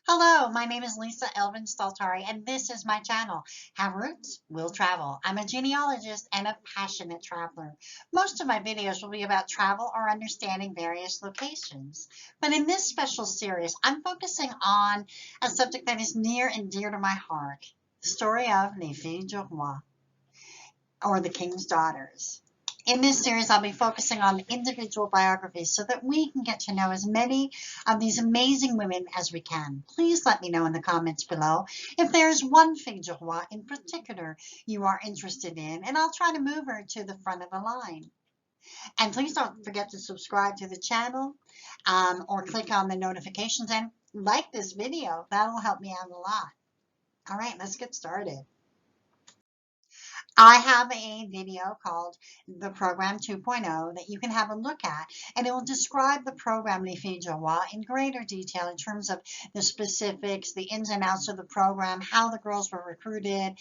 Hello, my name is Lisa Elvin Staltari, and this is my channel, Have Roots, Will Travel. I'm a genealogist and a passionate traveler. Most of my videos will be about travel or understanding various locations. But in this special series, I'm focusing on a subject that is near and dear to my heart, the story of Les Filles du Roi, or the King's Daughters. In this series, I'll be focusing on individual biographies so that we can get to know as many of these amazing women as we can. Please let me know in the comments below if there's one fille du roi in particular you are interested in, and I'll try to move her to the front of the line. And please don't forget to subscribe to the channel or click on the notifications and like this video. That'll help me out a lot. All right, let's get started. I have a video called the Program 2.0 that you can have a look at, and it will describe the program Les Filles du Roi in greater detail in terms of the specifics, the ins and outs of the program, how the girls were recruited,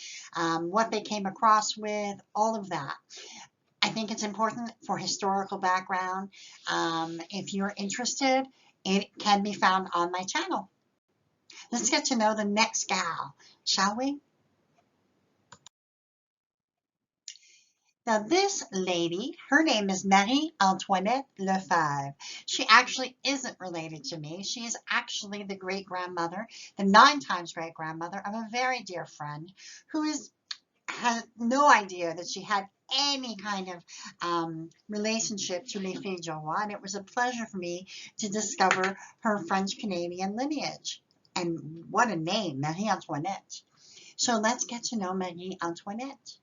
what they came across with, all of that. I think it's important for historical background. If you're interested, it can be found on my channel. Let's get to know the next gal, shall we? Now this lady, her name is Antoinette Lefebvre. She actually isn't related to me. She is actually the great-grandmother, the 9 times great-grandmother of a very dear friend who has no idea that she had any kind of relationship to Les Filles du Roi, and it was a pleasure for me to discover her French-Canadian lineage. And what a name, Marie Antoinette. So let's get to know Marie Antoinette.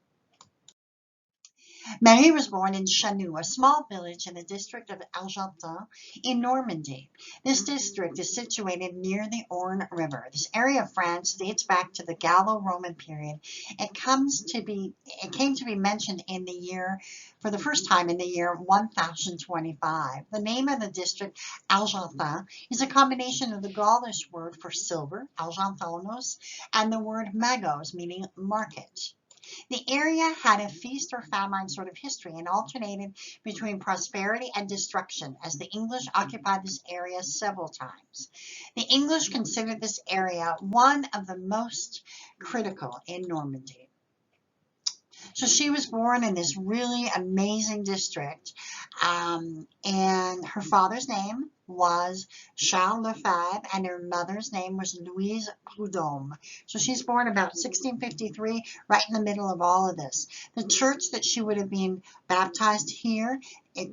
Marie was born in Chanou, a small village in the district of Argentan in Normandy. This district is situated near the Orne River. This area of France dates back to the Gallo-Roman period. It came to be mentioned in the year, for the first time in the year 1025. The name of the district, Argentan, is a combination of the Gaulish word for silver, argentanos, and the word magos, meaning market. The area had a feast or famine sort of history and alternated between prosperity and destruction as the English occupied this area several times. The English considered this area one of the most critical in Normandy. So she was born in this really amazing district, and her father's name was Charles Lefebvre, and her mother's name was Louise Prudhomme. So she's born about 1653, right in the middle of all of this. The church that she would have been baptized here, it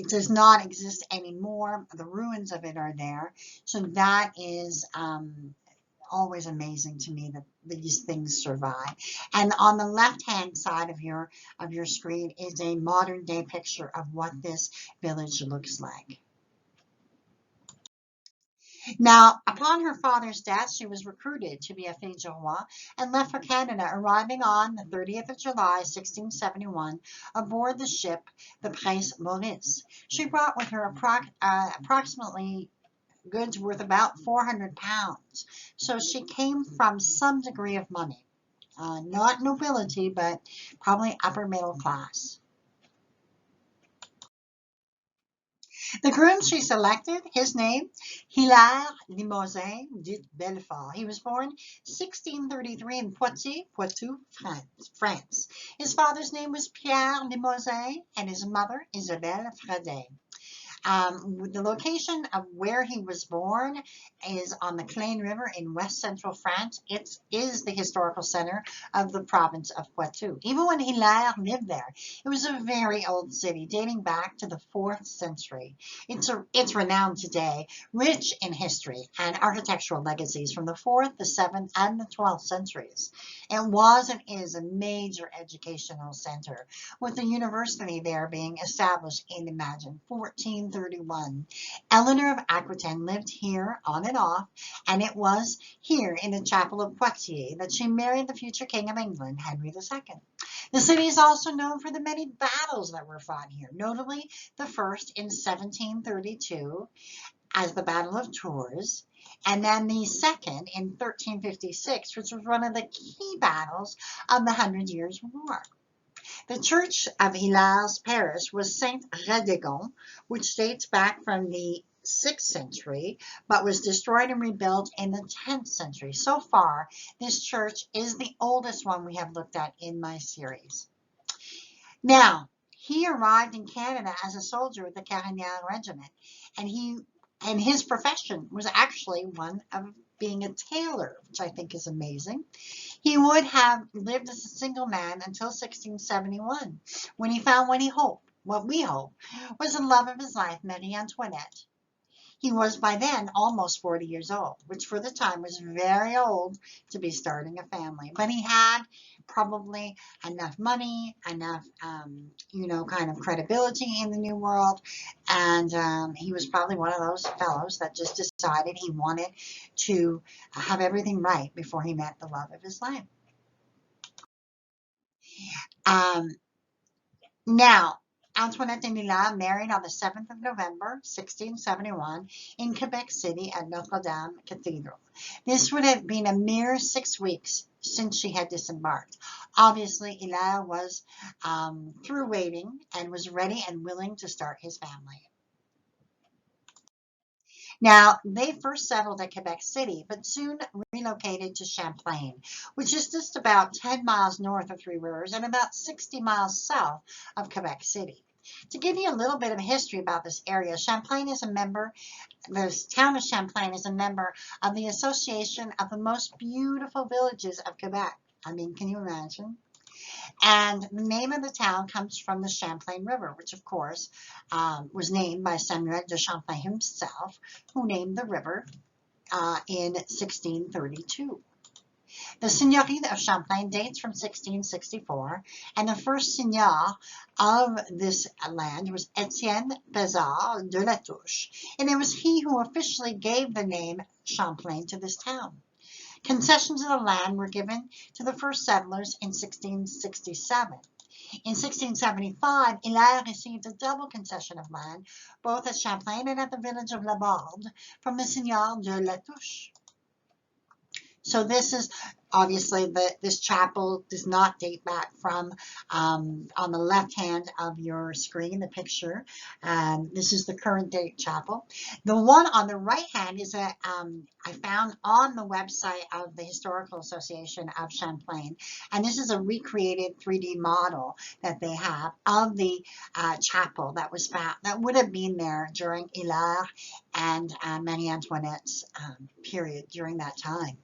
does not exist anymore. The ruins of it are there. So that is always amazing to me that these things survive. And on the left-hand side of your screen is a modern-day picture of what this village looks like. Now, upon her father's death, she was recruited to be a fille du roi and left for Canada, arriving on the 30th of July, 1671, aboard the ship, the Prince Maurice. She brought with her approximately goods worth about 400 pounds. So she came from some degree of money. Not nobility, but probably upper middle class. The groom she selected, his name, Hilaire Limousin, dit Belfort. He was born 1633 in Poitou, France. His father's name was Pierre Limousin, and his mother, Isabelle Fradet. The location of where he was born is on the Clain River in west central France. It is the historical center of the province of Poitou. Even when Hilaire lived there, it was a very old city dating back to the 4th century. It's renowned today, rich in history and architectural legacies from the 4th, the 7th, and the 12th centuries. It was and is a major educational center, with the university there being established in, imagine, 1431. Eleanor of Aquitaine lived here on and off, and it was here in the chapel of Poitiers that she married the future King of England, Henry II. The city is also known for the many battles that were fought here, notably the first in 1732 as the Battle of Tours, and then the second in 1356, which was one of the key battles of the 100 Years' War. The church of Hilaire's parish was Saint Radegonde, which dates back from the 6th century, but was destroyed and rebuilt in the 10th century. So far, this church is the oldest one we have looked at in my series. Now, he arrived in Canada as a soldier with the Carignan Regiment, and his profession was actually one of being a tailor, which I think is amazing. He would have lived as a single man until 1671, when he found what we hope, was the love of his life, Marie Antoinette. He was by then almost 40 years old, which for the time was very old to be starting a family. But he had probably enough money, enough, kind of credibility in the New World. And he was probably one of those fellows that just decided he wanted to have everything right before he met the love of his life. Now, Antoinette and Hilaire married on the 7th of November, 1671, in Quebec City at Notre-Dame Cathedral. This would have been a mere 6 weeks since she had disembarked. Obviously, Hilaire was through waiting and was ready and willing to start his family. Now, they first settled at Quebec City, but soon relocated to Champlain, which is just about 10 miles north of Three Rivers and about 60 miles south of Quebec City. To give you a little bit of history about this area, the town of Champlain is a member of the Association of the Most Beautiful Villages of Quebec. I mean, can you imagine? And the name of the town comes from the Champlain River, which of course was named by Samuel de Champlain himself, who named the river in 1632. The seigneurie of Champlain dates from 1664, and the first seigneur of this land was Étienne Pézard de La Touche, and it was he who officially gave the name Champlain to this town. Concessions of the land were given to the first settlers in 1667. In 1675, Hilaire received a double concession of land, both at Champlain and at the village of La Borde, from the Seigneur de La Touche. So this is obviously this chapel does not date back from on the left hand of your screen, the picture. This is the current date chapel. The one on the right hand is I found on the website of the Historical Association of Champlain, and this is a recreated 3D model that they have of the chapel that was found that would have been there during Hilaire and Marie Antoinette's period during that time.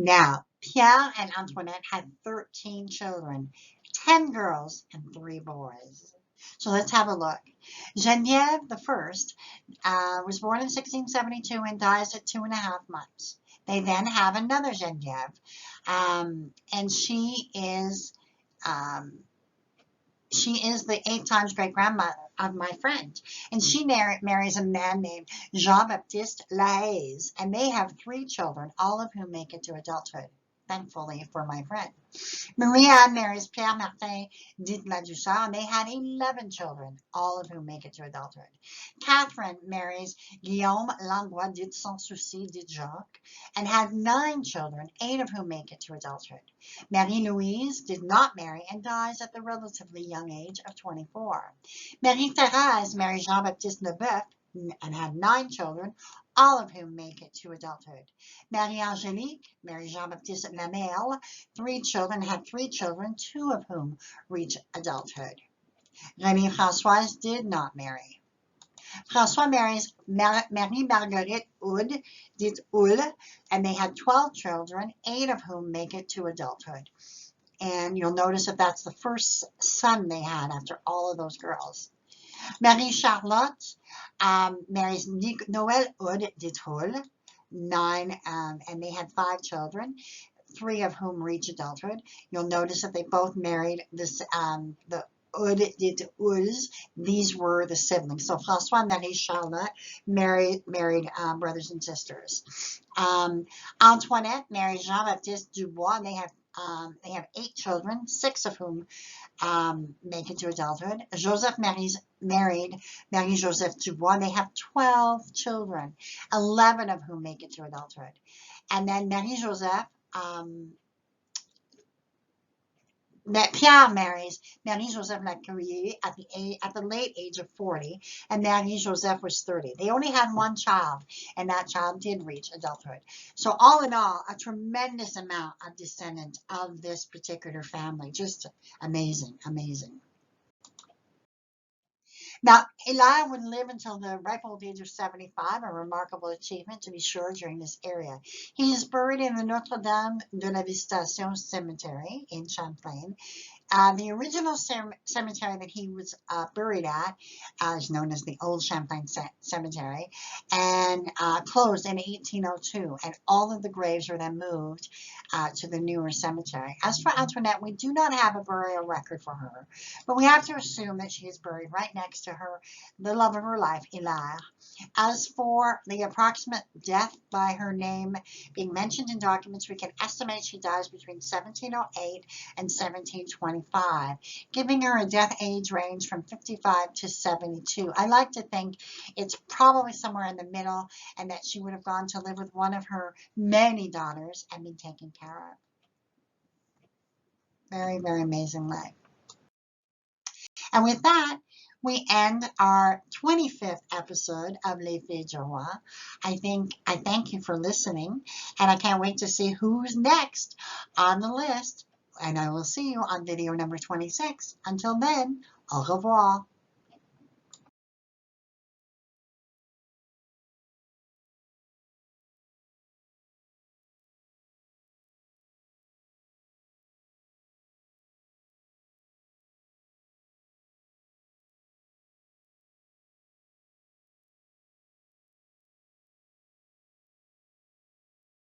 Now, Pierre and Antoinette had 13 children, 10 girls and 3 boys. So let's have a look. Geneviève the first was born in 1672 and dies at 2.5 months. They then have another Geneviève, and she is the 8 times great-grandmother of my friend. And she marries a man named Jean-Baptiste Lahaise. And they have 3 children, all of whom make it to adulthood, thankfully for my friend. Marie-Anne marries Pierre Martin dit la Douceur, and they had 11 children, all of whom make it to adulthood. Catherine marries Guillaume Langlois dit Sans Souci dit Jacques, and had 9 children, 8 of whom make it to adulthood. Marie-Louise did not marry and dies at the relatively young age of 24. Marie-Thérèse marries Jean-Baptiste Lefebvre and had 9 children, all of whom make it to adulthood. Marie-Angélique marries Jean-Baptiste Lamel, 3 children, had 3 children, 2 of whom reach adulthood. Rémy-Françoise did not marry. François marries Marie-Marguerite Houd, dit Houle, and they had 12 children, 8 of whom make it to adulthood. And you'll notice that that's the first son they had after all of those girls. Marie-Charlotte marries Noël Houd, dit Houle, 9, and they had 5 children, 3 of whom reach adulthood. You'll notice that they both married the Houd dit Houles. These were the siblings. So François and Marie-Charlotte married brothers and sisters. Antoinette marries Jean-Baptiste Dubois, and they have 8 children, 6 of whom make it to adulthood. Joseph married Marie-Joseph Dubois, and they have 12 children, 11 of whom make it to adulthood. And then Marie-Joseph that Pierre marries Marie-Joseph Lacourier at the late age of 40, and Marie-Joseph was 30. They only had one child, and that child did reach adulthood. So all in all, a tremendous amount of descendants of this particular family. Just amazing, amazing. Now, Hilaire would live until the ripe old age of 75, a remarkable achievement to be sure during this era. He is buried in the Notre-Dame de la Visitation cemetery in Champlain. The original cemetery that he was buried at is known as the Old Champlain Cemetery, and closed in 1802, and all of the graves were then moved to the newer cemetery. As for Antoinette, we do not have a burial record for her, but we have to assume that she is buried right next to her, the love of her life, Hilaire. As for the approximate death by her name being mentioned in documents, we can estimate she dies between 1708 and 1725, giving her a death age range from 55 to 72. I like to think it's probably somewhere in the middle, and that she would have gone to live with one of her many daughters and been taken care of. Very, very amazing life. And with that, we end our 25th episode of Les Filles du Roi. I thank you for listening, and I can't wait to see who's next on the list. And I will see you on video number 26. Until then, au revoir.